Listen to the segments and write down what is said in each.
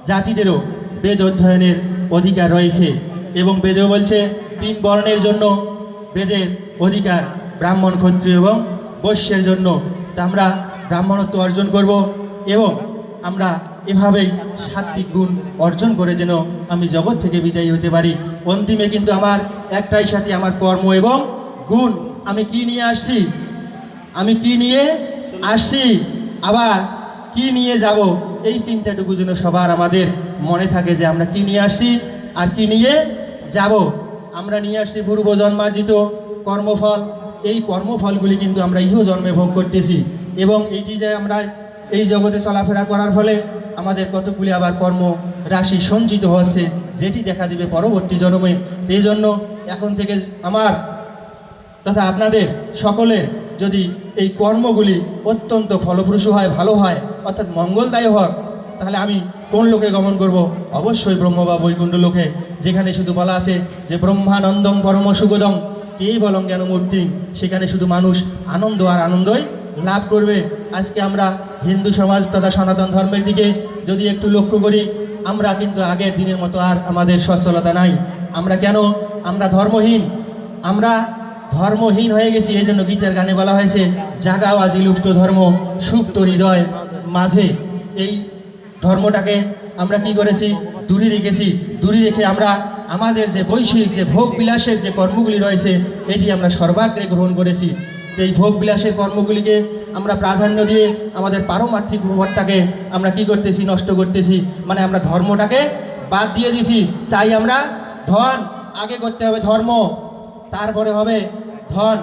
জাতিদেরও বেদ অধ্যয়নের অধিকার রয়েছে এবং বেদেও বলছে 3 বর্ণের জন্য বেদের অধিকার, ব্রাহ্মণ, ক্ষত্রিয় এবং বৈশ্যের জন্য। তা আমরা ব্রাহ্মণত্ব অর্জন করব এবং আমরা এভাবেই সাত্বিক গুণ অর্জন করে যেন আমি জগৎ থেকে বিদায়ী হতে পারি। অন্তিমে কিন্তু আমার একটাই সাথে, আমার কর্ম এবং গুণ। আমি কি নিয়ে আসছি, আমি কি নিয়ে আসছি, আবার কি নিয়ে যাব, এই চিন্তাটুকু যেন সবার আমাদের মনে থাকে যে আমরা কি নিয়ে আসছি আর কি নিয়ে যাব। আমরা নিয়ে আসছি পূর্ব জন্মার্জিত কর্মফল। এই কর্মফলগুলি কিন্তু আমরা ইহ জন্মে ভোগ করতেছি এবং এইটি যে আমরা এই জগতে চলাফেরা করার ফলে আমাদের কতগুলি আবার কর্ম রাশি সঞ্চিত হচ্ছে, যেটি দেখা দিবে পরবর্তী জন্মে। এই জন্য এখন থেকে আমার তথা আপনাদের সকলের যদি এই কর্মগুলি অত্যন্ত ফলপ্রসূ হয়, ভালো হয়, অর্থাৎ মঙ্গলদায়ী হয়, তাহলে আমি কোন লোকে গমন করব? অবশ্যই ব্রহ্ম বা বৈকুণ্ঠ লোকে, যেখানে শুধু বলা আছে যে ব্রহ্মানন্দং পরম সুগদং কেবলং জ্ঞানমূর্তি, সেখানে শুধু মানুষ আনন্দ আর আনন্দই লাভ করবে। আজকে আমরা হিন্দু সমাজ তথা সনাতন ধর্মের দিকে যদি একটু লক্ষ্য করি, আমরা কিন্তু আগের দিনের মতো আর আমাদের সচ্ছলতা নাই। আমরা কেন? আমরা ধর্মহীন, আমরা ধর্মহীন হয়ে গেছি। এই জন্য গীতার গানে বলা হয়েছে জাগাও আজি লুপ্ত ধর্ম সুপ্ত হৃদয় মাঝে। এই ধর্মটাকে আমরা কি করেছি? দূরে রেখেছি। দূরে রেখে আমরা আমাদের যে বৈষয়িক যে ভোগ বিলাসের যে কর্মগুলি রয়েছে, এটি আমরা সর্বাগ্রে গ্রহণ করেছি। এই ভোগ বিলাসের কর্মগুলিকে আমরা প্রাধান্য দিয়ে আমাদের পারমার্থিক ব্যাপারটাকে আমরা কি করতেছি? নষ্ট করতেছি। মানে আমরা ধর্মটাকে বাদ দিয়ে দিছি। চাই আমরা ধন, আগে করতে হবে ধর্ম, তারপরে হবে ধন।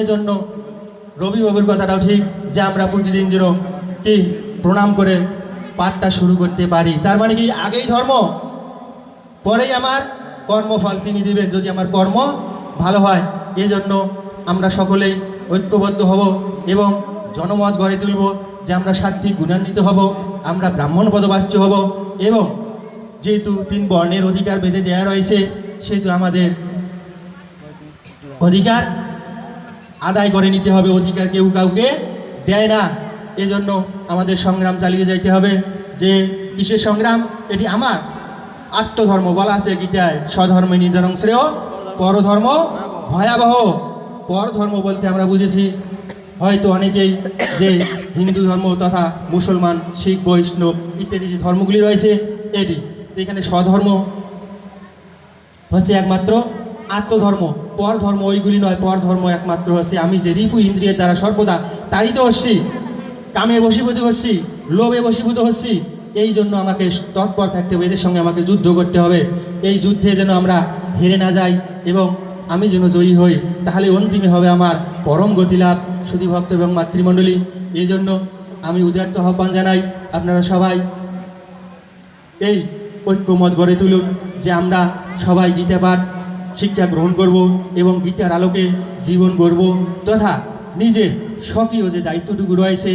এজন্য রবিবাবুর কথাটাও ঠিক যে আমরা প্রতিদিন যেন কি প্রণাম করে পাঠটা শুরু করতে পারি। তার মানে কি আগেই ধর্ম, পরেই আমার কর্মফল তিনি দিবেন, যদি আমার কর্ম ভালো হয়। এজন্য আমরা সকলেই ঐক্যবদ্ধ হব এবং জনমত গড়ে তুলব যে আমরা সাত্বিক গুণান্বিত হব, আমরা ব্রাহ্মণ পদবাচ্য হব এবং যেহেতু 3 বর্ণের অধিকার বেঁধে দেওয়া রয়েছে, সেহেতু আমাদের অধিকার আদায় করে নিতে হবে। অধিকার কেউ কাউকে দেয় না। এজন্য আমাদের সংগ্রাম চালিয়ে যাইতে হবে। যে কিসের সংগ্রাম? এটি আমার আত্মধর্ম। বলা আছে গীতায় স্বধর্মে নিধনং শ্রেয় পরধর্ম ভয়াবহ। পরধর্ম বলতে আমরা বুঝেছি হয়তো অনেকেই যে হিন্দু ধর্ম তথা মুসলমান, শিখ, বৈষ্ণব ইত্যাদি যে ধর্মগুলি রয়েছে, এটি এখানে স্বধর্ম হচ্ছে একমাত্র আত্মধর্ম। পর ধর্ম ওইগুলি নয়। পর ধর্ম একমাত্র হচ্ছে আমি যে রিপু ইন্দ্রিয়ের দ্বারা সর্বদা তাড়িত হচ্ছি, কামে বশীভূত হচ্ছি, লোভে বশীভূত হচ্ছি। এই জন্য আমাকে তৎপর থাকতে হবে, এদের সঙ্গে আমাকে যুদ্ধ করতে হবে। এই যুদ্ধে যেন আমরা হেরে না যাই এবং আমি যেন জয়ী হই, তাহলে অন্তিমে হবে আমার পরম গতি লাভ। শুধু ভক্ত এবং মাতৃমণ্ডলী, এই জন্য আমি উদারত আহ্বান জানাই আপনারা সবাই এই ঐক্যমত গড়ে তুলুন যে আমরা সবাই গীতা পাঠ শিক্ষা গ্রহণ করব এবং গীতার আলোকে জীবন গড়ব, তথা নিজের স্বকীয় যে দায়িত্বটুকু রয়েছে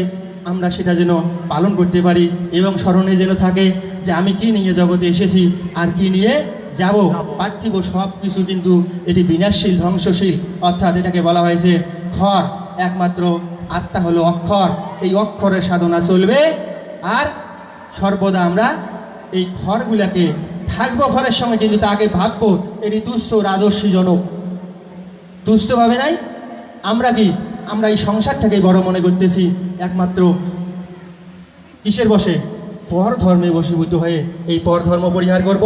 আমরা সেটা যেন পালন করতে পারি এবং স্মরণে যেন থাকে যে আমি কি নিয়ে জগতে এসেছি আর কি নিয়ে যাব। পার্থিব সব কিছু কিন্তু এটি বিনাশশীল, ধ্বংসশীল, অর্থাৎ এটাকে বলা হয়েছে ক্ষর। একমাত্র আত্মা হলো অক্ষর। এই অক্ষরের সাধনা চলবে আর সর্বদা আমরা এই ক্ষরগুলাকে থাকবো ঘরের সঙ্গে, কিন্তু তাকে ভাববো এটি তুচ্ছ রাজস্বীজনক। তুচ্ছ ভাবে নাই। আমরা কি? আমরা এই সংসারটাকে বড় মনে করতেছি। একমাত্র কিসের বসে? পর ধর্মে বশীভূত হয়ে এই পর ধর্ম পরিহার করব,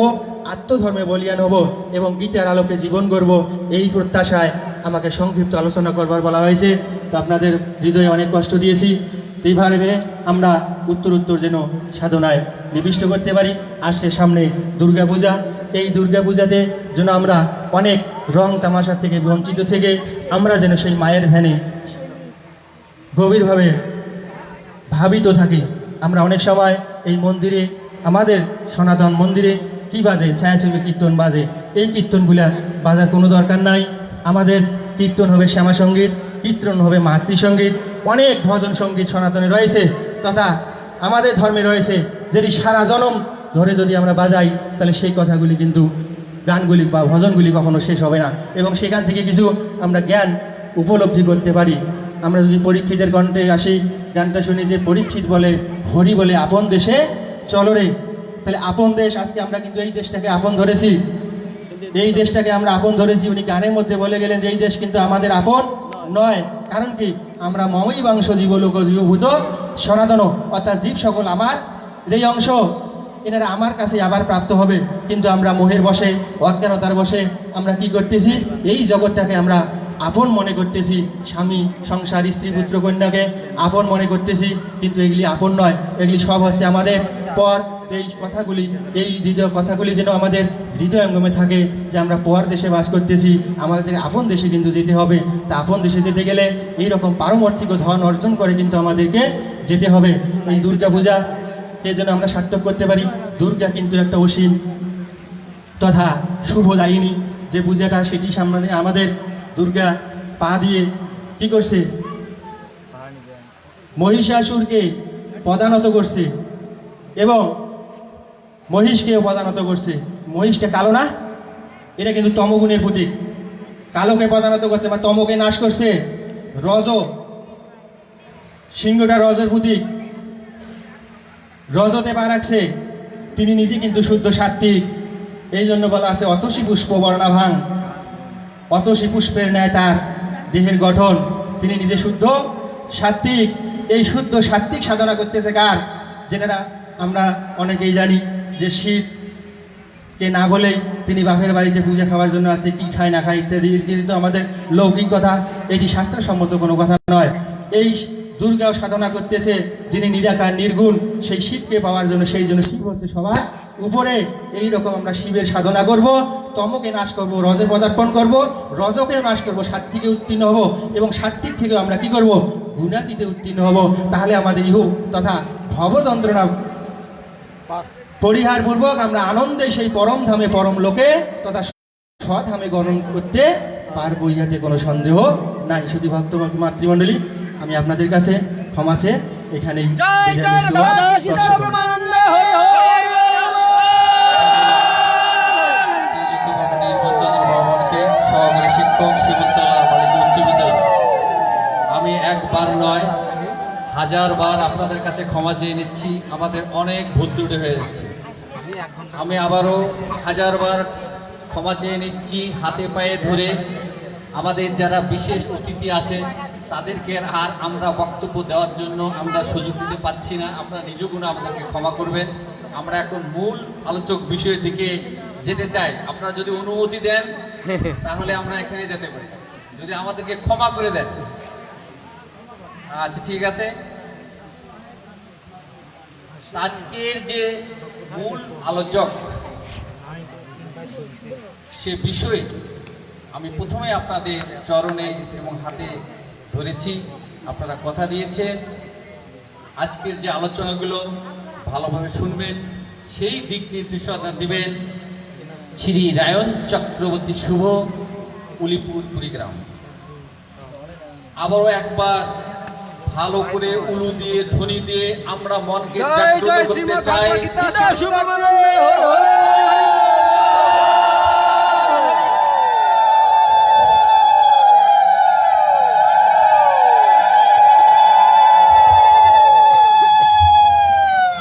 আত্মধর্মে বলিয়ান হব এবং গীতার আলোকে জীবন করব। এই প্রত্যাশায় আমাকে সংক্ষিপ্ত আলোচনা করবার বলা হয়েছে। তো আপনাদের হৃদয়ে অনেক কষ্ট দিয়েছি। এইভাবে আমরা উত্তর যেন সাধনায় নিবিষ্ট করতে পারি। আসছে সামনে দুর্গাপূজা। এই দুর্গাপূজাতে যেন আমরা অনেক রং তামাশা থেকে বঞ্চিত থেকে আমরা যেন সেই মায়ের ধ্যানে গভীরভাবে ভাবিত থাকি। আমরা অনেক সময় এই মন্দিরে, আমাদের সনাতন মন্দিরে কি বাজে? ছায়াছবি কীর্তন বাজে। এই কীর্তনগুলা বাজার কোনো দরকার নাই। আমাদের কীর্তন হবে শ্যামা সঙ্গীত, কীর্তন হবে মাতৃসঙ্গীত, অনেক ভজন সঙ্গীত সনাতনে রয়েছে তথা আমাদের ধর্মে রয়েছে, যেটি সারা জনম ধরে যদি আমরা বাজাই তাহলে সেই কথাগুলি কিন্তু গানগুলি বা ভজনগুলি কখনো শেষ হবে না এবং সেখান থেকে কিছু আমরা জ্ঞান উপলব্ধি করতে পারি। আমরা যদি পরীক্ষিতের কণ্ঠে আসি, গানটা শুনি যে পরীক্ষিত বলে হরি বলে আপন দেশে চলো রে, তাহলে আপন দেশ, আজকে আমরা কিন্তু এই দেশটাকে আপন ধরেছি, এই দেশটাকে আমরা আপন ধরেছি। উনি গানের মধ্যে বলে গেলেন যে এই দেশ কিন্তু আমাদের আপন নয়। কারণ কি? আমরা মমই বাংশ জীবলোক জীবভূত সনাতন, অর্থাৎ জীব সকল আমার এই অংশ, এনারা আমার কাছে আবার প্রাপ্ত হবে। কিন্তু আমরা মোহের বশে, অজ্ঞানতার বশে আমরা কি করতেছি? এই জগৎটাকে আমরা আপন মনে করতেছি, স্বামী, সংসার, স্ত্রী, পুত্র, কন্যাকে আপন মনে করতেছি, কিন্তু এগুলি আপন নয়, এগুলি সব হচ্ছে আমাদের পর। এই কথাগুলি, এই হৃদয় কথাগুলি যেন আমাদের হৃদয়ঙ্গমে থাকে যে আমরা পর দেশে বাস করতেছি, আমাদের আপন দেশে কিন্তু যেতে হবে। তা আপন দেশে যেতে গেলে এইরকম পারমার্থিক ধন অর্জন করে কিন্তু আমাদেরকে যেতে হবে। এই দুর্গা পূজাকে যেন আমরা সার্থক করতে পারি। দুর্গা কিন্তু একটা অসীম তথা শুভদায়িনী যে পূজাটা, সেটি সামনে আমাদের দুর্গা পা দিয়ে কি করছে? মহিষাসুরকে পদানত করছে এবং মহিষকেও পদানত করছে। মহিষটা কালো না? এটা কিন্তু তমগুণের প্রতীক। কালোকে পদানত করছে বা তমকে নাশ করছে। রজ, সিংহটা রজের প্রতীক, রজতে পা রাখছে। তিনি নিজে কিন্তু শুদ্ধ সাত্ত্বিক। এই জন্য বলা আছে অতসী পুষ্প বর্ণাভাং, অতসী পুষ্পের ন্যায় তার দেহের গঠন। তিনি নিজে শুদ্ধ সাত্ত্বিক। এই শুদ্ধ সাত্ত্বিক সাধনা করতেছে কার? যেটা আমরা অনেকেই জানি যে শিবকে না বলেই তিনি বাপের বাড়িতে পূজা খাওয়ার জন্য আছে, কি খায় না খায় ইত্যাদি, কিন্তু আমাদের লৌকিক কথা, এটি শাস্ত্রসম্মত কোনো কথা নয়। এই দুর্গাও সাধনা করতেছে যিনি নিরাকার নির্গুণ, সেই শিবকে পাওয়ার জন্য। সেই জন্য শিব হচ্ছে সবার উপরে। এই রকম আমরা শিবের সাধনা করব, তমকে নাশ করব, রজে পদার্পণ করব, রজকে নাশ করব, সাত্ত্বিকে উত্তীর্ণ হব এবং সাত্ত্বিক থেকেও আমরা কি করব? গুণাতীতে উত্তীর্ণ হব। তাহলে আমাদের ইহু তথা ভব যন্ত্রণা পরিহার পূর্বক আমরা আনন্দে সেই পরম ধামে, পরম লোকে তথা স্বধামে গমন করতে পারবো, ইহাতে কোনো সন্দেহ নাই। শুধু ভক্ত মাতৃমণ্ডলী, আমি আপনাদের কাছে ক্ষমা চেয়ে এখানেই সহকারী শিক্ষক শিবতলা বালিকা উচ্চ বিদ্যালয়। আমি একবার নয়, হাজারবার আপনাদের কাছে ক্ষমা চেয়ে নিচ্ছি। আমাদের অনেক ভুল ত্রুটি হয়ে যাচ্ছে। আমি আবারও হাজারবার ক্ষমা চেয়ে নিচ্ছি, হাতে পায়ে ধরে। আমাদের যারা বিশেষ অতিথি আছে তাদেরকে আর আমরা বক্তব্য দেওয়ার জন্য আমরা সুযোগ দিতে পারছি না। আপনারা নিজ গুণে আমাদেরকে ক্ষমা করবেন। আমরা এখন মূল আলোচক বিষয়ের দিকে যেতে চাই। আপনারা যদি অনুমতি দেন তাহলে আমরা এখানে যেতে পারি, যদি আমাদেরকে ক্ষমা করে দেন। আচ্ছা, ঠিক আছে। আজকের যে মূল আলোচক, সে বিষয়ে আমি প্রথমে আপনাদের চরণে এবং হাতে ধরেছি, আপনারা কথা দিয়েছেন। আজকের যে আলোচনাগুলো ভালোভাবে শুনবেন, সেই দিক নির্দেশনা দিবেন শ্রী রায়ন চক্রবর্তী শুভ, উলিপুর কুড়িগ্রাম। আবারও একবার ভালো করে উলু দিয়ে, ধ্বনি দিয়ে আমরা মনকে জাগ্রত করতে চাই।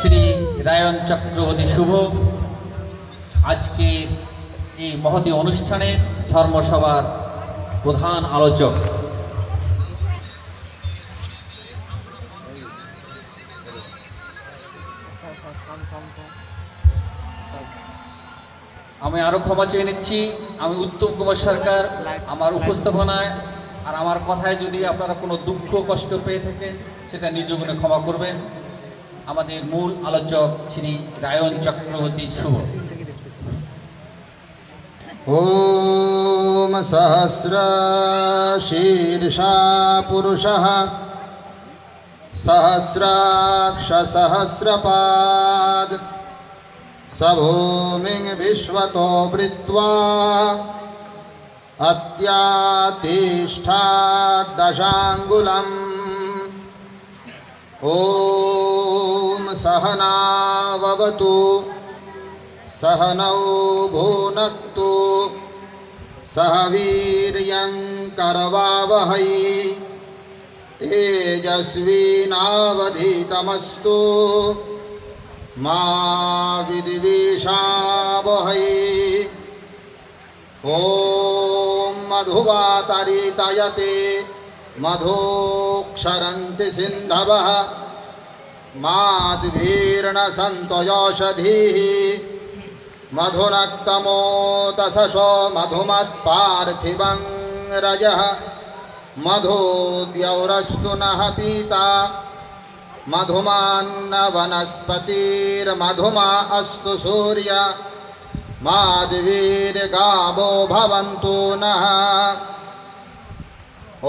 শ্রী রায়ন চক্রবর্তী শুভ আজকে এই মহতী অনুষ্ঠানে ধর্মসভার প্রধান আলোচক। আমি আরো ক্ষমা চেয়ে নিচ্ছি। আমি উত্তম কুমার সরকার। আমার উপস্থাপনায় আর আমার কথায় যদি আপনারা কোনো দুঃখ কষ্ট পেয়ে থাকেন, সেটা নিজ গুণে ক্ষমা করবেন। আমাদের মূল আলোচক শ্রী রায়ন চক্রবর্তী শুভ। ওম সহস্রশীর্ষা পুরুষঃ সহস্রাক্ষ সহস্রপাদ স ভূমিং বিশ্বতো বৃত্বা অত্যাতিষ্ঠাৎ দশাঙ্গুলম। ওম সহনাভবতু सहनौ भुनक्तु सह वीर्यं करवावहै तेजस्विनावधीतमस्तु मा विद्विषावहै ॐ मधुवातरितयते मधुक्षरन्ति सिन्धवः माध्वीर्न सन्तो यौषधीः मधुनक्तमोतसशो मधुमत्पार्थिवं रजः मधुद्यौरस्तु नः पीता मधुमान्न वनस्पतिर्मधुमा अस्तु सूर्य माध्वीर्गावो भवन्तु नः ॐ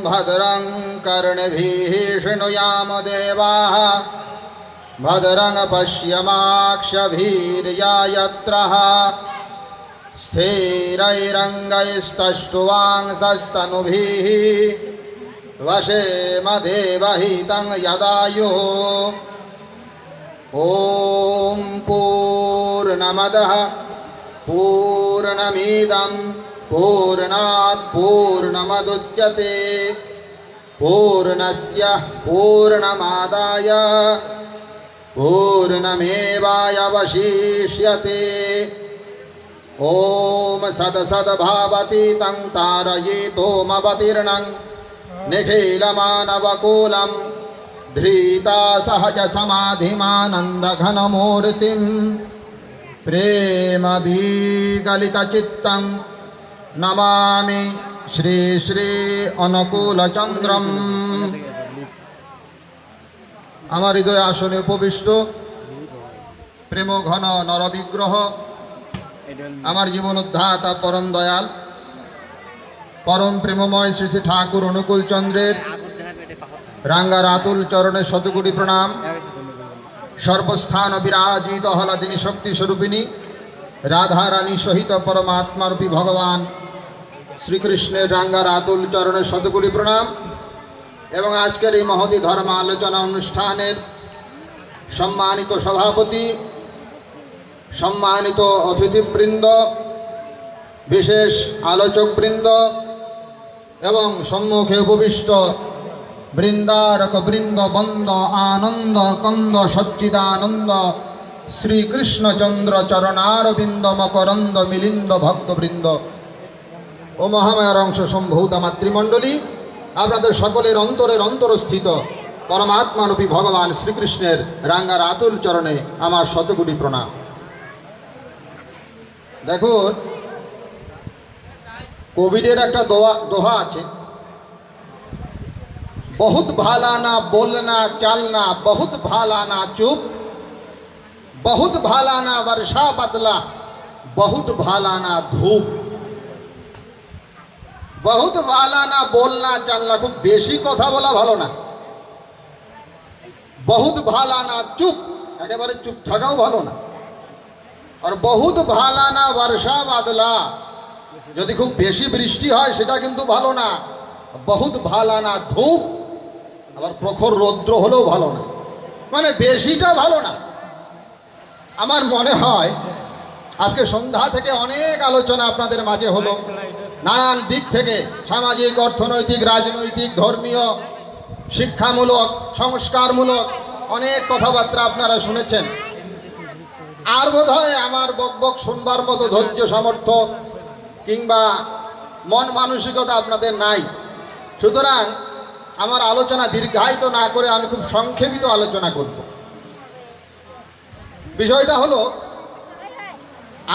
भद्रं कर्णभिः शृणुयाम देवाः भद्रं पश्यमाक्षभिर्यजत्रः स्थिरैरङ्गैस्तष्टुवांसस्तनुभिः वशेम देवहितं यदायुः ॐ पूर्णमदः पूर्णमिदं पूर्णात् पूर्णमुदच्यते पूर्णस्य पूर्णमादाय पूर्णमेवावशिष्यते ॐ सदसद्भावतीतं तारयितोमवतीर्णं निखिलमानवकूलं धृता सहजसमाधिमानन्दघनमूर्तिं प्रेमविगलितचित्तं नमामि श्री श्री अनुकूलचन्द्रम् আমার হৃদয় আসনে উপবিষ্ট প্রেম ঘন নরবিগ্রহ আমার জীবন উদ্ধাতা পরম দয়াল পরম প্রেমময় শ্রী শ্রী ঠাকুর অনুকূল চন্দ্রের রাঙ্গা রাতুল চরণে শতকোটি প্রণাম। সর্বস্থান বিরাজিত হলাদিনী শক্তি স্বরূপিণী রাধা রানী সহিত পরমাত্মারূপী ভগবান শ্রীকৃষ্ণের রাঙ্গা রাতুল চরণে শতকোটি প্রণাম। এবং আজকের এই মহতী ধর্ম আলোচনা অনুষ্ঠানের সম্মানিত সভাপতি, সম্মানিত অতিথিবৃন্দ, বিশেষ আলোচকবৃন্দ এবং সম্মুখে উপবিষ্ট বৃন্দারক বৃন্দ বন্দ আনন্দ কন্দ সচ্চিদানন্দ শ্রীকৃষ্ণচন্দ্র চরণারবিন্দ মকরন্দ মিলিন্দ ভক্তবৃন্দ ও মহামায়ার অংশ সম্ভূতা মাতৃমণ্ডলী, আপনাদের সকলের অন্তরের অন্তরস্থিত পরমাত্মারূপী ভগবান শ্রীকৃষ্ণের রাঙ্গা রাতুল চরণে আমার শতকোটি প্রণাম। দেখুন, কোভিডের একটা দোহা আছে, বহুত ভালানা বলনা চালনা, বহুত ভালানা চুপ, বহুত ভালানা বর্ষা বদলা, বহুত ভালানা ধূপ। বহুত ভালানা বলনা চালনা, খুব বেশি কথা বলা ভালো না। বহুত ভালানা চুপ, একেবারে চুপ থাকাও ভালো না। আর বহুত ভালানা বর্ষা বাদলা, যদি খুব বেশি বৃষ্টি হয় সেটা কিন্তু ভালো না। বহুত ভালানা ধূপ, আবার প্রখর রৌদ্র হলেও ভালো না, মানে বেশিটা ভালো না। আমার মনে হয় আজকে সন্ধ্যা থেকে অনেক আলোচনা আপনাদের মাঝে হলো, নানান দিক থেকে, সামাজিক, অর্থনৈতিক, রাজনৈতিক, ধর্মীয়, শিক্ষামূলক, সংস্কারমূলক অনেক কথাবার্তা আপনারা শুনেছেন। আর বোধহয় আমার বকবক শুনবার মতো ধৈর্য সামর্থ্য কিংবা মন মানসিকতা আপনাদের নাই। সুতরাং আমার আলোচনা দীর্ঘায়িত না করে আমি খুব সংক্ষেপিত আলোচনা করব। বিষয়টা হলো,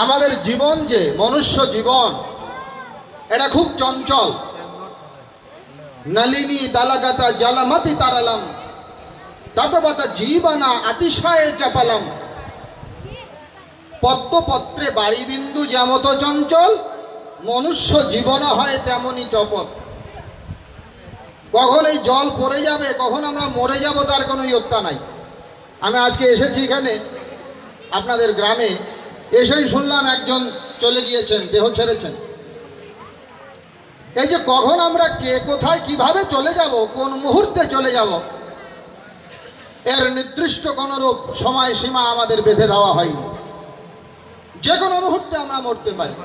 আমাদের জীবন যে মনুষ্য জীবন, এটা খুব চঞ্চল। নলিনী দালাগাতা জলমতি তারালম ততবত জীবনা অতিশয় চপলম। পদ্মপত্রে বাড়িবিন্দু যেমত চঞ্চল, মনুষ্য জীবন হয় তেমনই চপল। কখন এই জল পড়ে যাবে, কখন আমরা মরে যাব, তার কোনো ইয়ত্তা নাই। আমি আজকে এসেছি এখানে আপনাদের গ্রামে, এসেই শুনলাম একজন চলে গিয়েছেন, দেহ ছেড়েছেন। এই যে কখন আমরা কে কোথায় কিভাবে চলে যাব, কোন মুহূর্তে চলে যাব, এর নির্দিষ্ট কোনরূপ সময়সীমা আমাদের বেঁধে দেওয়া হয়নি। যে কোনো মুহূর্তে আমরা মরতে পারি।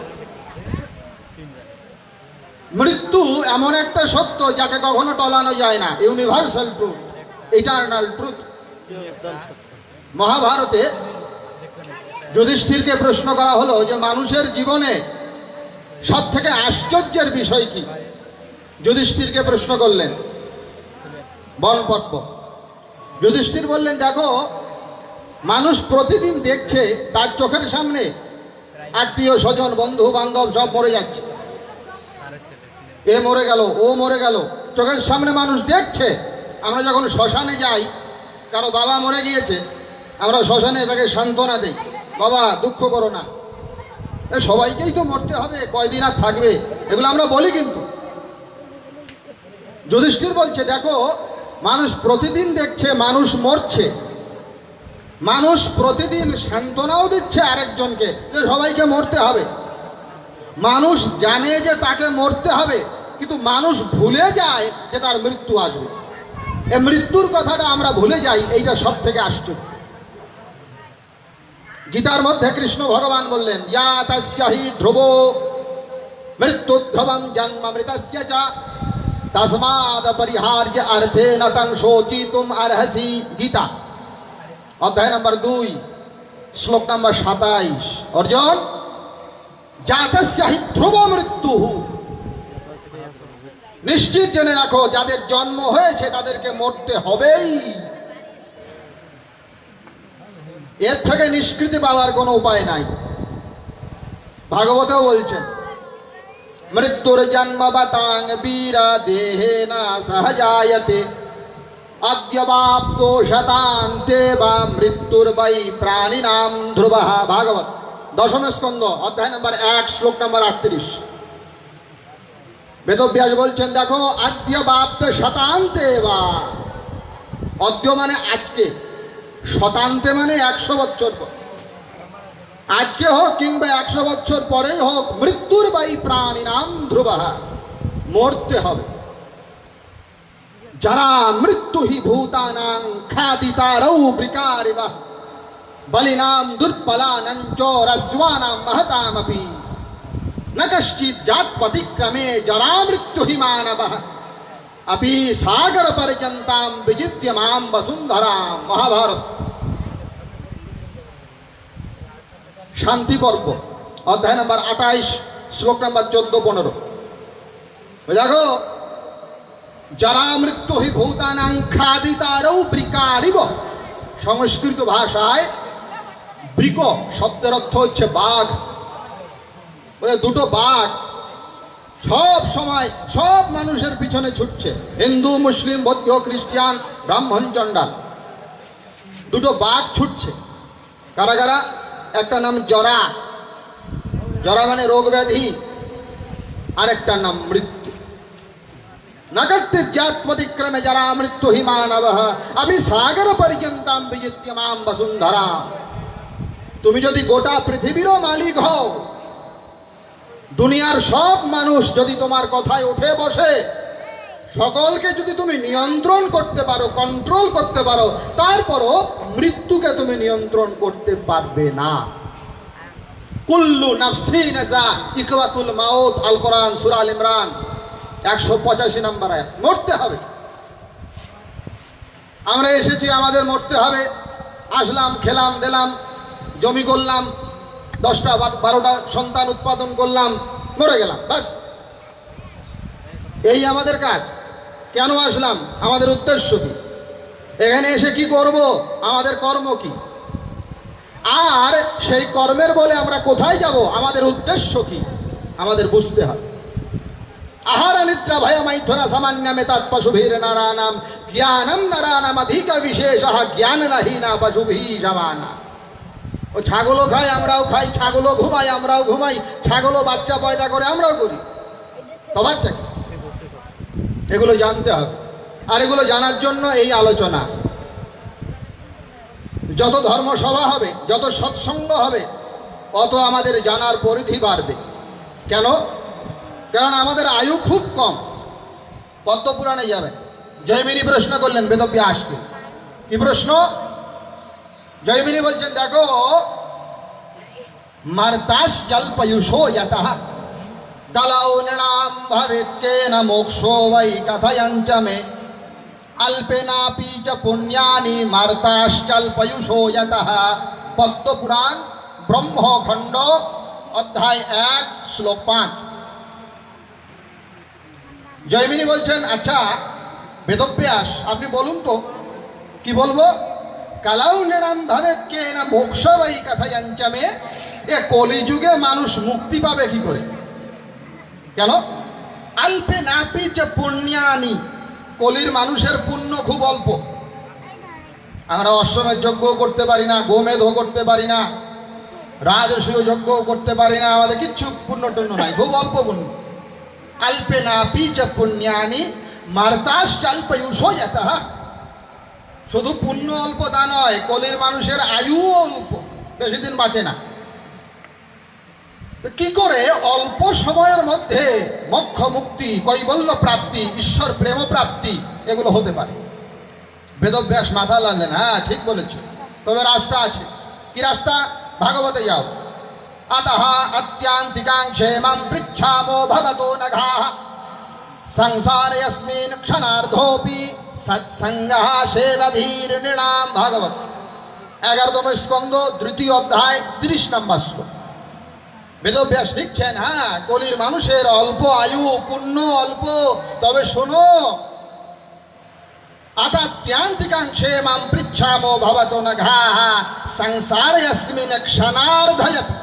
মৃত্যু এমন একটা সত্য যাকে কখনো টলানো যায় না, ইউনিভার্সাল ট্রুথ, ইটারনাল ট্রুথ। মহাভারতে যুধিষ্ঠিরকে প্রশ্ন করা হলো যে মানুষের জীবনে সব থেকে আশ্চর্যের বিষয় কি? যুধিষ্ঠিরকে প্রশ্ন করলেন বন পর্ব। যুধিষ্ঠির বললেন, দেখো, মানুষ প্রতিদিন দেখছে তার চোখের সামনে আত্মীয় স্বজন বন্ধু বান্ধব সব মরে যাচ্ছে, এ মরে গেল ও মরে গেল, চোখের সামনে মানুষ দেখছে। আমরা যখন শ্মশানে যাই, কারো বাবা মরে গিয়েছে, আমরা শ্মশানে তাকে সান্ত্বনা দেই, বাবা দুঃখ করো না, এ সবাইকেই তো মরতে হবে, কয়দিন আর থাকবে, এগুলো আমরা বলি। কিন্তু যুধিষ্ঠির বলছে, দেখো, মানুষ প্রতিদিন দেখছে মানুষ মরছে, মানুষ প্রতিদিন সান্ত্বনাও দিচ্ছে আরেকজনকে যে সবাইকে মরতে হবে। মানুষ জানে যে তাকে মরতে হবে, কিন্তু মানুষ ভুলে যায় যে তার মৃত্যু আসবে। এই মৃত্যুর কথাটা আমরা ভুলে যাই, এইটা সব থেকে আশ্চর্য। গীতার মধ্যে কৃষ্ণ ভগবান বললেন, ইয়া তস্য হি ধ্রুব মৃত্যু ধ্রুবম জন্ম মৃতস্য চ তস্মাদ পরিহার্য অর্থেন তং শোচিতুম অর্হসি। গীতা অধ্যায় নম্বর 2 শ্লোক নম্বর 27। অর্জুন, জাতস্য হি ধ্রুব মৃত্যু, নিশ্চিত জেনে রাখো যাদের জন্ম হয়েছে তাদেরকে মরতে হবেই। এর থেকে নিষ্কৃতি পাওয়ার কোনো উপায় নাই। ভাগবতেও বলছেন, মৃত্যুর জন্মবতাং বীরা দেহেনা সহজায়তে অদ্যবাপ্তো শতান্তে বা মৃত্যুর বৈ প্রাণিনাম ধ্রুবঃ। ভাগবত 10ম স্কন্ধ অধ্যায় নম্বর 1 শ্লোক নম্বর 38। বেদব্যাস বলছেন, দেখো, অদ্যবাপ্ত শতান্তে বা, অদ্য মানে আজকে, শতান্তে মানে 100 বছর পর, আজকে হোক কিংবা 100 বছর পরেই হোক, মৃত্যুর বৈ প্রাণিনাম ধ্রুবঃ, মরতে হবে। যারা মৃত্যু হি ভূতানাং খাদিতারৌ বৃকারিব বলিনাম দুর্বলানাঞ্চ রস্বানাম মহতামপি ন কশ্চিৎ জাত্যতিক্রমে জরা মৃত্যু হি মানবঃ अपि सागर पर्यन्तां विजित्य मां वसुन्धराम। মহাভারত শান্তি পর্ব অধ্যায় নম্বর 28 শ্লোক নম্বর 14-15। দেখো, যারা মৃত্যু হি ভূতানাং খাদিতারৌ বৃকারিব, সংস্কৃত ভাষায় বৃক শব্দের অর্থ হচ্ছে বাঘ। দুটো বাঘ সব সময় সব মানুষের পিছনে ছুটছে, হিন্দু মুসলিম বৌদ্ধ খ্রিস্টান ব্রাহ্মণ চণ্ডাল, দুটো বাঘ ছুটছে। কারা কারা? একটা নাম জরা, জরা মানে রোগ ব্যাধি, আর একটা নাম মৃত্যু। নকর্তিৎ জাত্যতিক্রমে যারা মৃত্যু হি মানবঃ অপি সাগর পর্যন্তাম বিজিত্য মাম বসুন্ধরা। তুমি যদি গোটা পৃথিবীরও মালিক হও, দুনিয়ার সব মানুষ যদি তোমার কথায় উঠে বসে, সকলকে যদি তুমি নিয়ন্ত্রণ করতে পারো, কন্ট্রোল করতে পারো, তারপরও মৃত্যুকে তুমি নিয়ন্ত্রণ করতে পারবে না। কুল্লু নাফসিন যায়িকাতুল মাউত, আল কোরআন সূরা আল ইমরান 185 নম্বর আয়াত। মরতে হবে। আমরা এসেছি, আমাদের মরতে হবে। আসলাম, খেলাম দিলাম, জমি করলাম, 10টা 12টা সন্তান উৎপাদন করলাম, মরে গেলাম, বাস। এই আমাদের কাজ। কেন আসলাম? আমাদের উদ্দেশ্য কি? এখানে এসে কি করব? আমাদের কর্ম কি? আর সেই কর্মের বলে আমরা কোথায় যাব? আমাদের উদ্দেশ্য কি? আমাদের বুঝতে হবে। আহার নিদ্রা ভয় মৈথুন সামান্যমে তৎপশুভির নারানাম জ্ঞানম নারানাম অধিক বিশেষ জ্ঞান নাহি না পশুভি সমানা। ও ছাগলও খায়, আমরাও খাই, ছাগলও ঘুমাই, আমরাও ঘুমাই, ছাগলও বাচ্চা পয়দা করে, আমরাও করি, তো বাচ্চা কি? এগুলো জানতে হবে। আর এগুলো জানার জন্য এই আলোচনা। যত ধর্মসভা হবে, যত সৎসঙ্গ হবে, অত আমাদের জানার পরিধি বাড়বে। কেন? কারণ আমাদের আয়ু খুব কম। পদ্মপুরাণে যাবে, জয়মিনী প্রশ্ন করলেন বেদব্যাসকে। কি প্রশ্ন? জয়মিনী বলছেন, দেখো, মার্তাস জল্পয়ুষো যতঃ কলৌ নৃণাম ভবেৎ কেন মোক্ষো বৈ কথয়ঞ্চ মে अल्पेनापि च पुण्यानि मार्ताश्चल्पयुषो यतः। पद्मपुराण ब्रह्मखंड अध्याय 1 श्लोक 5। জয়মিনী বলছেন, আচ্ছা বেদব্যাস আপনি বলুন তো, কি বলবো? কালাউ নেরাম ধরে কে না মোক্ষবাই কথায়াঞ্চামে, এ কলিযুগে মানুষ মুক্তি পাবে কি করে? কেন? আল্পে নাপি চ পুণ্যানি, কলির মানুষের পুণ্য খুব অল্প। আমরা অশ্বমেধ যজ্ঞ করতে পারি না, গোমেধও করতে পারি না, রাজসূয় যজ্ঞ করতে পারি না, আমাদের কিচ্ছু পুণ্য টুণ্য নাই, খুব অল্প পুণ্য। अल्पे नापि च पुण्यानि मार्ताश्चाल्पयुषो यतः। শুধু পুণ্য অল্প তা নয়, কলির মানুষের আয়ু অল্প, বেশি দিন বাঁচে না। তো কি করে অল্প সময়ের মধ্যে মোক্ষ মুক্তি, কৈবল্য প্রাপ্তি, ঈশ্বর প্রেম প্রাপ্তি এগুলো হতে পারে? বেদব্যাস মাথা লাগলেন, হ্যাঁ ঠিক বলেছ, তবে রাস্তা আছে। কি রাস্তা? ভাগবতে যাও। अतः अत्यांतिकांक्षे मम पृच्छामो भवतो नघाः संसारेऽस्मिन् क्षणार्धोऽपि सत्संगः सेवधीर नृणाम। भागवत 11তম স্কন্ধ 2য় অধ্যায় 30 নম্বর শ্লোক। বেদব্যাস লিখছেন, হ্যাঁ কলির মানুষের অল্প আয়ু, পুণ্য অল্প, তবে শোনো, अतत्यांतिकांक्षे मम पृच्छामो भवतो नघाः संसारेऽस्मिन् क्षणार्धोऽपि।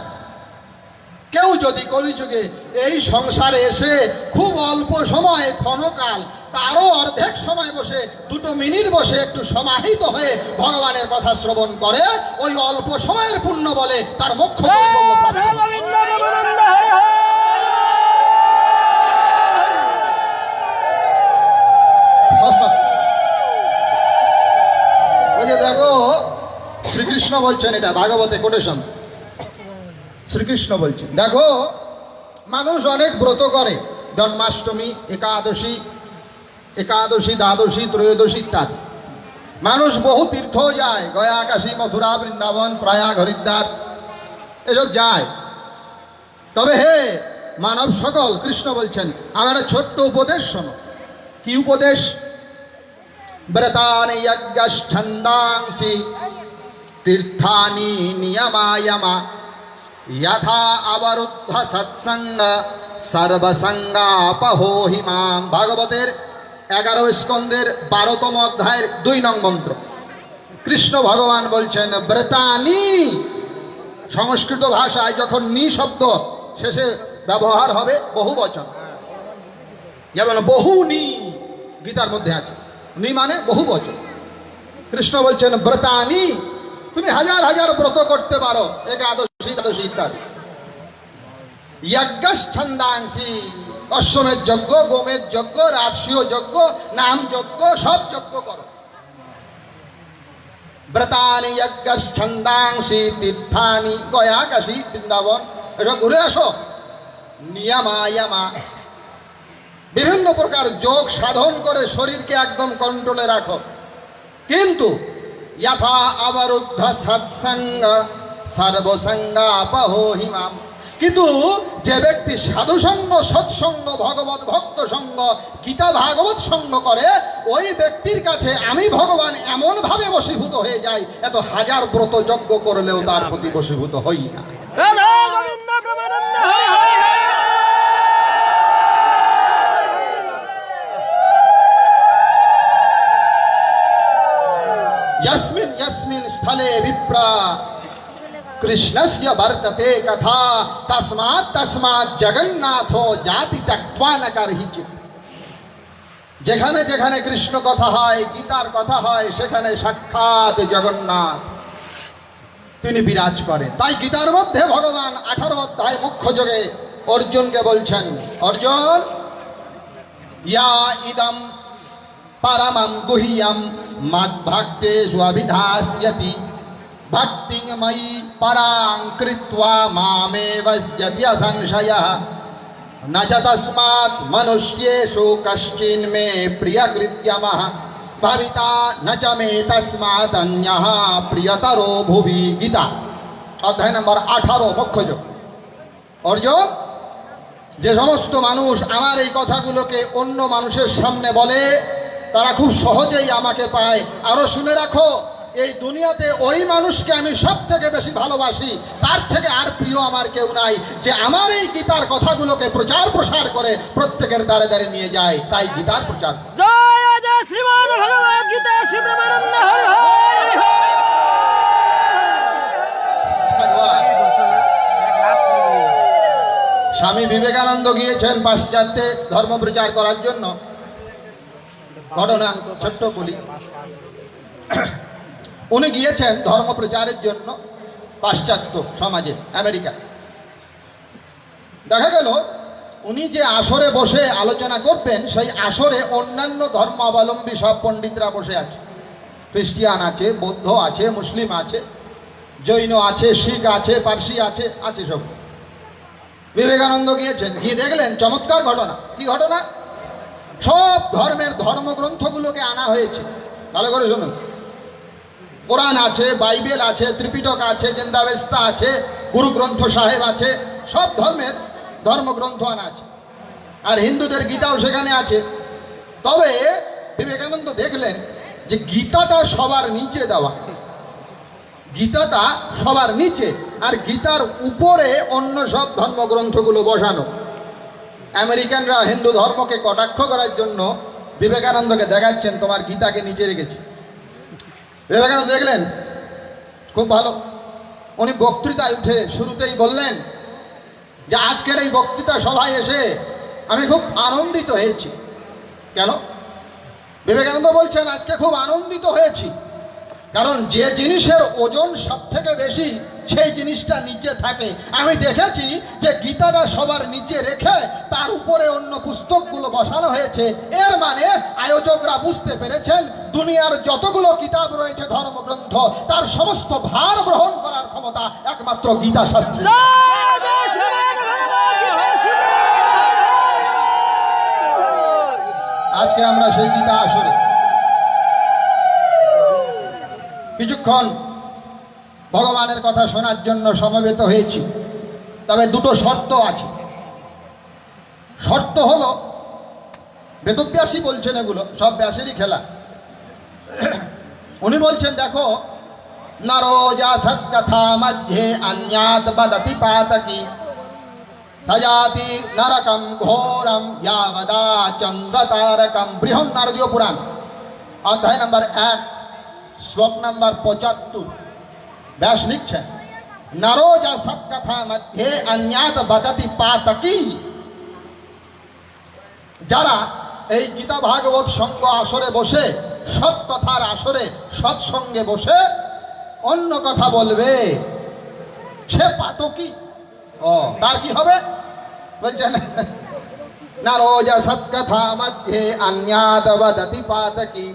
কেউ যদি কলিযুগে এই সংসারে এসে খুব অল্প সময়, ক্ষণকাল, তারও অর্ধেক সময় বসে, 2 মিনিট বসে একটু সমাহিত হয়ে ভগবানের কথা শ্রবণ করে, ওই অল্প সময়ের পুণ্য বলে তার মোক্ষ কৈবল্য প্রাপ্তি। ওই যে দেখো, শ্রীকৃষ্ণ বলছেন, এটা ভাগবতে কোটেশন। শ্রীকৃষ্ণ বলছেন, দেখো মানুষ অনেক ব্রত করে, জন্মাষ্টমী, একাদশী, দ্বাদশী, ত্রয়োদশী ইত্যাদি। মানুষ বহু তীর্থ যায়, গয়া, কাশী, মথুরা, বৃন্দাবন, প্রয়াগ, হরিদ্বার এসব যায়। তবে হে মানব সকল, কৃষ্ণ বলছেন, আমার একটা ছোট্ট উপদেশ শোনো। কি উপদেশ? ব্রতানি যজ্ঞচ্ছন্দাংসি তীর্থানি নিয়মায়মা यथा अवरुद्ध सत्संग सर्वसंगापहोहि माम। भागवतेर 11 স্কন্ধের 12তম অধ্যায়ের 2 নং মন্ত্র। কৃষ্ণ ভগবান বলছেন, ব্রতানি, সংস্কৃত ভাষায় যখন নি শব্দ শেষে ব্যবহার হবে বহু বচন, যেমন বহু নি গীতার মধ্যে আছে, নি মানে বহু বচন। কৃষ্ণ বলছেন, ব্রতানি, তুমি হাজার হাজার ব্রত করতে পারো, একাদশী, দ্বাদশী ইত্যাদি। যজ্ঞচ্ছন্দাংসি, অশ্বমেধ যজ্ঞ, গোমেধ যজ্ঞ, রাজসূয় যজ্ঞ, নাম যজ্ঞ, সব যজ্ঞ করো। ব্রতানি যজ্ঞচ্ছন্দাংসি তীর্থানি, গয়া, কাশী, বৃন্দাবন এসব ঘুরে আসো। নিয়মায়মা, বিভিন্ন প্রকার যোগ সাধন করে শরীরকে একদম কন্ট্রোলে রাখো। কিন্তু यथा अवरुद्ध सत्संग सर्वसंगापहोहि माम। কিন্তু যে ব্যক্তি সাধুসঙ্গ, সৎসঙ্গ, ভগবত ভক্ত সঙ্গ, গীতা ভাগবত সঙ্গ করে, ওই ব্যক্তির কাছে আমি ভগবান এমন ভাবে বশীভূত হয়ে যাই, এত হাজার ব্রত যজ্ঞ করলেও তার প্রতি বশীভূত হই না। यस्मिन् यस्मिन् स्थले विप्रा कृष्णस्य वर्तते कथा तस्मात् तस्मात् जगन्नाथो जाति त्यक्त्वा न कर्हिचित्। যেখানে যেখানে কৃষ্ণ কথা হয়, গীতার কথা হয়, সেখানে সাক্ষাৎ জগন্নাথ তিনি বিরাজ করেন। তাই গীতার মধ্যে ভগবান 18 অধ্যায় মুখ্য যোগে অর্জুনকে বলছেন, অর্জুন, ইয়া ইদম परमं गुह्यं मद्भक्तेषु अभिधास्यति भक्तिं मयि परां कृत्वा मामेव भजति असंशयः न च तस्मात् मनुष्येषु कश्चिन्मे प्रियकृत्यमः भविता न च मे तस्मात् अन्यः प्रियतरो भुवि। गीता अध्याय नंबर 18 मुख्य जोग। अर्जुन, যে সমস্ত মানুষ আমার এই কথাগুলোকে অন্য মানুষের সামনে বলে, তারা খুব সহজেই আমাকে পায়। আরো শুনে রাখো, এই দুনিয়াতে ওই মানুষকে আমি সব থেকে বেশি ভালোবাসি, তার থেকে আর প্রিয় আমার কেউ নাই, যে আমার এই গীতার কথাগুলোকে প্রচার প্রসার করে প্রত্যেকের দ্বারে দ্বারে নিয়ে যায়। তাই গীতার প্রচার। জয় জয় শ্রীমদ্ ভগবদ গীতা শ্রী ব্রহ্মানন্দ হরি হরি হরি। স্বামী বিবেকানন্দ গিয়েছেন পাশ্চাত্যে ধর্ম প্রচার করার জন্য। ঘটনা ছোট্ট বলি, উনি গিয়েছেন ধর্ম প্রচারের জন্য পাশ্চাত্য সমাজে, আমেরিকা। দেখা গেল উনি যে আসরে বসে আলোচনা করবেন, সেই আসরে অন্যান্য ধর্মাবলম্বী সব পণ্ডিতরা বসে আছে। খ্রিস্টিয়ান আছে, বৌদ্ধ আছে, মুসলিম আছে, জৈন আছে, শিখ আছে, পার্সি আছে, আছে সব। বিবেকানন্দ গিয়েছেন, গিয়ে দেখলেন চমৎকার ঘটনা। কি ঘটনা? সব ধর্মের ধর্মগ্রন্থগুলোকে আনা হয়েছে। ভালো করে শুনুন। কোরআন আছে, বাইবেল আছে, ত্রিপিটক আছে, জিন্দাবেস্তা আছে, গুরু গ্রন্থ সাহেব আছে, সব ধর্মের ধর্মগ্রন্থ আনা আছে। আর হিন্দুদের গীতাও সেখানে আছে। তবে বিবেকানন্দ দেখলেন যে গীতাটা সবার নিচে দেওয়া, গীতাটা সবার নিচে, আর গীতার উপরে অন্য সব ধর্মগ্রন্থগুলো বসানো। আমেরিকানরা হিন্দু ধর্মকে কটাক্ষ করার জন্য বিবেকানন্দকে দেখাচ্ছেন তোমার গীতাকে নিচে রেখেছে। বিবেকানন্দ দেখলেন খুব ভালো। উনি বক্তৃতায় উঠে শুরুতেই বললেন যে আজকের এই বক্তৃতা সভায় এসে আমি খুব আনন্দিত হয়েছি। কেন? বিবেকানন্দ বলছেন আজকে খুব আনন্দিত হয়েছি, কারণ যে জিনিসের ওজন সব থেকে বেশি সেই জিনিসটা নিচে থাকে। আমি দেখেছি যে গীতাটা সবার নিচে রেখে তার উপরে অন্য পুস্তকগুলো বসানো হয়েছে। এর মানে আয়োজকরা বুঝতে পেরেছেন দুনিয়ার যতগুলো কিতাব রয়েছে ধর্মগ্রন্থ, তার সমস্ত ভার গ্রহণ করার ক্ষমতা একমাত্র গীতা শাস্ত্রে। জয় জয় শ্রীমদ্ ভগবদ গীতা শ্রী আজকে আমরা সেই গীতা আসরে কিছুক্ষণ ভগবানের কথা শোনার জন্য সমবেত হয়েছি। তবে দুটো শর্ত আছে। শর্ত হলো, বেদব্যাসী বলছেন, এগুলো সব ব্যাসেরই খেলা। উনি বলছেন দেখো, নরোজা সৎকথা মধ্যে অন্যাত বদতি পাতকি সজাতি নরকম ঘোরম ইয়াবদা চন্দ্র তারকম। বৃহৎ নারদীয় পুরাণ অধ্যায় নম্বর 1 শ্লোক নম্বর 75 ব্যাস লিখছেন, নরোজা সৎকথা মধ্যে অন্যাত বদতি পাতকি। যারা এই গীতা ভাগবত সঙ্গ আসরে বসে, সৎ কথার আসরে সৎসঙ্গে বসে অন্য কথা বলবে, সে পাতকি। ও তার কি হবে? বলছেন নরোজা সৎকথা মধ্যে অন্যাত বদতি পাতকি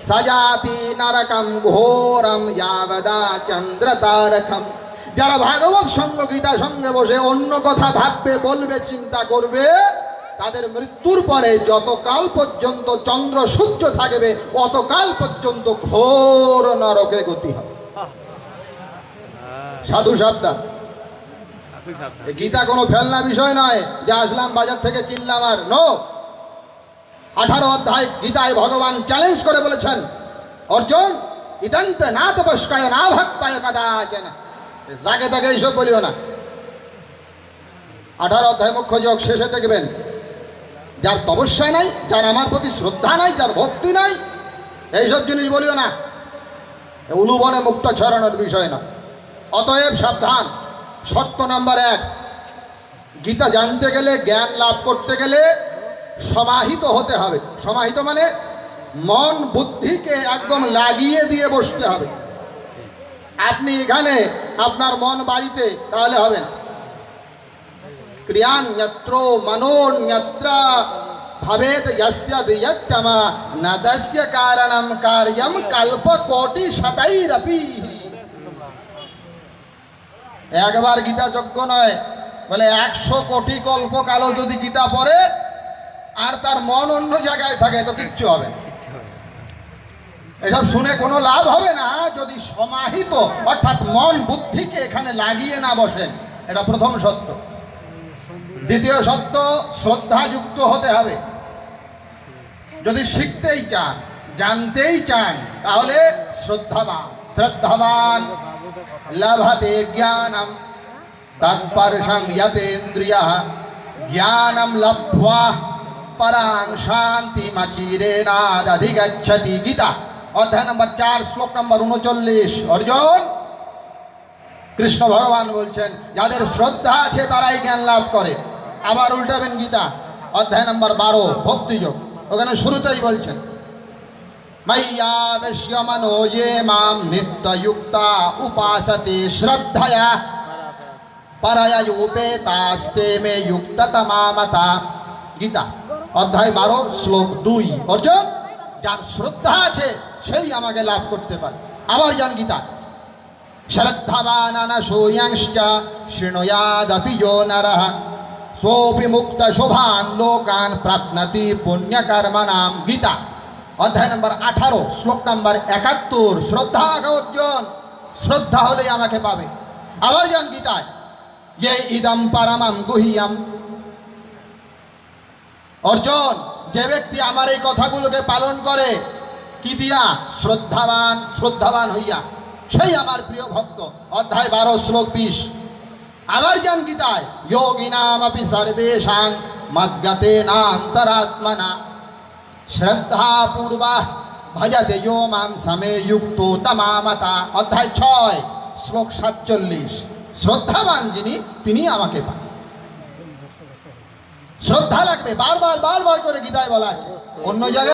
সজাতি নরকম ঘোরম ইয়াবদা চন্দ্র তারকম। যারা ভাগবত সঙ্গ গীতা সঙ্গে বসে অন্য কথা ভাববে, বলবে, চিন্তা করবে, তাদের মৃত্যুর পরে যতকাল পর্যন্ত চন্দ্র সূর্য থাকবে অতকাল পর্যন্ত ঘোর নরকে গতি হবে। সাধু সাবধান। গীতা কোনো ফেলনা বিষয় নয় যে আসলাম বাজার থেকে কিনলাম আর। নো, 18 অধ্যায় গীতায় ভগবান চ্যালেঞ্জ করে বলেছেন, অর্জুন ইদন্ত না তপস্কায় না ভক্তায় কদাচন। যাকে তাকে এইসব বলিও না। 18 অধ্যায় মুখ্য যোগ শেষে দেখবেন, যার তপস্যা নাই, যার আমার প্রতি শ্রদ্ধা নাই, যার ভক্তি নাই, এইসব জিনিস বলিও না। উলুবনে মুক্ত ছড়ানোর বিষয় না। অতএব সাবধান। শর্ত নাম্বার 1, গীতা জানতে গেলে, জ্ঞান লাভ করতে গেলে সমাহিত হতে হবে। সমাহিত মানে মন বুদ্ধিকে একদম লাগিয়ে দিয়ে বসতে হবে। আপনি এখানে, আপনার মন বাড়িতে, তাহলে হবে না। ক্রিয়ান্যত্র মনোন্যত্র ভবেত যস্য ধিয়ত্তমা ন তস্য কারণম কার্যম কল্পকোটি শতৈরপি। একবার গীতা যোগ্য নয়, বলে 100 কোটি কল্পকালও যদি গীতা পড়ে আর তার মন অন্য জায়গায় থাকে তো কিচ্ছু হবে না। এসব শুনে কোনো লাভ হবে না যদি সমাহিত অর্থাৎ মন বুদ্ধিকে এখানে লাগিয়ে না বসেন। এটা প্রথম সত্য। দ্বিতীয় সত্য, শ্রদ্ধাযুক্ত হতে হবে। যদি শিখতেই চান, জানতেই চান, তাহলে শ্রদ্ধাবান। শ্রদ্ধাবান লভতে জ্ঞানম তৎপরশম যতেন্দ্রিয়ঃ জ্ঞানম লব্ধ্বা পরাং শান্তিমচিরেনাদধিগচ্ছতি। গীতা অধ্যায় নম্বর 4 শ্লোক নম্বর 39। অর্জুন, কৃষ্ণ ভগবান বলছেন যাদের শ্রদ্ধা আছে তারাই জ্ঞান লাভ করে। আবার উল্টাবেন গীতা অধ্যায় নম্বর 12 ভক্তিযোগ, ওখানে শুরুতেই বলছেন ময়্যাবেশ্য মনো ये মাম নিত্যযুক্তা উপাসতে শ্রদ্ধয়া পরয়া উপেতাস্তে মে যুক্ততমা মতা। গীতা অধ্যায় 12 শ্লোক 2। অর্জুন, যার শ্রদ্ধা আছে সেই আমাকে লাভ করতে পারে। আবার যান গীতা শ্রদ্ধাবানানসূয়াংশ্চ শৃণুয়াদপি যো নরঃ সোপি মুক্ত শোভান লোকান প্রাপ্নতি পুণ্যকর্মণাম। গীতা অধ্যায় নম্বর 18 শ্লোক নম্বর 71। শ্রদ্ধা রাখো অর্জুন, শ্রদ্ধা হলেই আমাকে পাবে। আবার যান গীতায় ये ইদম পরমম গুহ্যম। অর্জুন, যে ব্যক্তি আমার এই কথাগুলোকে পালন করে কি দিয়া? শ্রদ্ধাবান, শ্রদ্ধাবান হইয়া, সেই আমার প্রিয় ভক্ত। অধ্যায় 12 শ্লোক 20। আবার যান গীতায় যোগিনামপি সর্বেষাং মদ্গতেনান্তরাত্মনা শ্রদ্ধাপূর্বা ভজতে যো মাম সমে যুক্তো তমামতা। অধ্যায় 6 শ্লোক 47। শ্রদ্ধাবান যিনি, তিনি আমাকে পান। শ্রদ্ধা লাগবে, বারবার বারবার করে গীতায় বলা আছে। অন্য জায়গায়